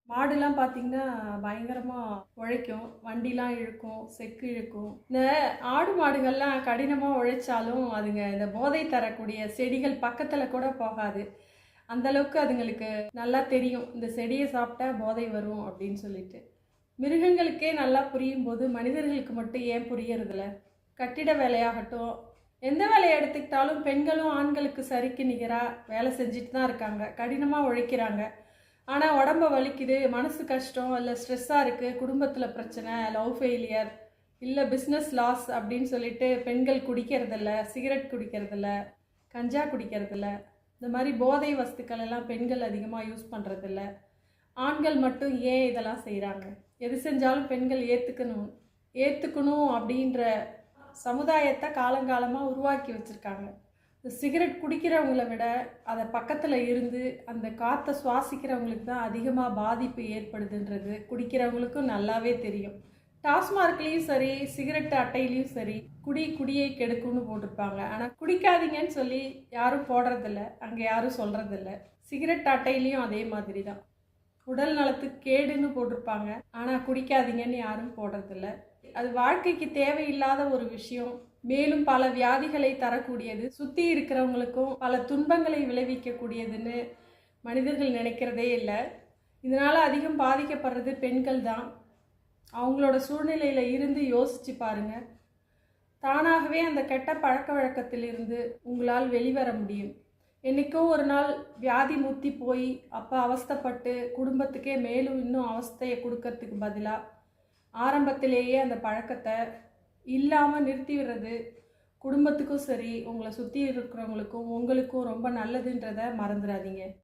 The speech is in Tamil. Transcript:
மாடுலாம் பார்த்தீங்கன்னா, பயங்கரமா உழைக்கும். வண்டிலாம் இழுக்கும், செக்கு இழுக்கும். இந்த ஆடு, மாடுகள்லாம் கடினமா உழைச்சாலும், அதுங்க இந்த போதை தரக்கூடிய செடிகள் பக்கத்துல கூட போகாது. அந்த அளவுக்கு அதுங்களுக்கு நல்லா தெரியும். இந்த செடிய சாப்பிட்டா போதை வரும் அப்படின்னு சொல்லிட்டு. மிருகங்களுக்கே நல்லா புரியும்போது, மனிதர்களுக்கு மட்டும் ஏன் புரியறதில்ல? கட்டிட வேலையாகட்டும், எந்த வேலைய எடுத்துக்கிட்டாலும் பெண்களும் ஆண்களுக்கு சரிக்கு நிகரா வேலை செஞ்சுட்டு தான் இருக்காங்க. கடினமா உழைக்கிறாங்க. ஆனால் உடம்ப வலிக்குது, மனசு கஷ்டம், இல்லை ஸ்ட்ரெஸ்ஸாக இருக்குது, குடும்பத்தில் பிரச்சனை, லவ் ஃபெயிலியர், இல்லை பிஸ்னஸ் லாஸ் அப்படின்னு சொல்லிட்டு பெண்கள் குடிக்கிறதில்ல, சிகரெட் குடிக்கிறதில்ல, கஞ்சா குடிக்கிறதில்ல, இந்த மாதிரி போதை வஸ்துக்கள் எல்லாம் பெண்கள் அதிகமாக யூஸ் பண்ணுறதில்ல. ஆண்கள் மட்டும் ஏன் இதெல்லாம் செய்கிறாங்க? எது செஞ்சாலும் பெண்கள் ஏற்றுக்கணும் அப்படின்ற சமுதாயத்தை காலங்காலமாக உருவாக்கி வச்சுருக்காங்க. சிகரெட் குடிக்கிறவங்கள விட அதை பக்கத்தில் இருந்து அந்த காற்றை சுவாசிக்கிறவங்களுக்கு தான் அதிகமாக பாதிப்பு ஏற்படுதுன்றது குடிக்கிறவங்களுக்கும் நல்லாவே தெரியும். டாஸ்மார்க்லேயும் சரி, சிகரெட் அட்டையிலையும் சரி, குடியை கெடுக்கும்னு போட்டிருப்பாங்க. ஆனால் குடிக்காதீங்கன்னு சொல்லி யாரும் போடுறதில்ல, அங்கே யாரும் சொல்கிறதில்ல. சிகரெட் அட்டையிலையும் அதே மாதிரி தான் உடல் நலத்துக்கு கேடுன்னு போட்டிருப்பாங்க, ஆனால் குடிக்காதீங்கன்னு யாரும் போடுறதில்ல. அது வாழ்க்கைக்கு தேவையில்லாத ஒரு விஷயம். மேலும் பல வியாதிகளை தரக்கூடியது, சுற்றி இருக்கிறவங்களுக்கும் பல துன்பங்களை விளைவிக்கக்கூடியதுன்னு மனிதர்கள் நினைக்கிறதே இல்லை. இதனால் அதிகம் பாதிக்கப்படுறது பெண்கள் தான். அவங்களோட சூழ்நிலையில் இருந்து யோசிச்சு பாருங்கள். தானாகவே அந்த கெட்ட பழக்க வழக்கத்திலிருந்து உங்களால் வெளிவர முடியும். என்றைக்கோ ஒரு நாள் வியாதி முத்தி போய் அப்போ அவஸ்தைப்பட்டு குடும்பத்துக்கே மேலும் இன்னும் அவஸ்தையை கொடுக்கறதுக்கு பதிலாக ஆரம்பத்திலேயே அந்த பழக்கத்தை இல்லாமல் நிறுத்தி விடுறது குடும்பத்துக்கும் சரி, உங்களை சுற்றி இருக்கிறவங்களுக்கும் உங்களுக்கும் ரொம்ப நல்லதுன்றதை மறந்துடாதீங்க.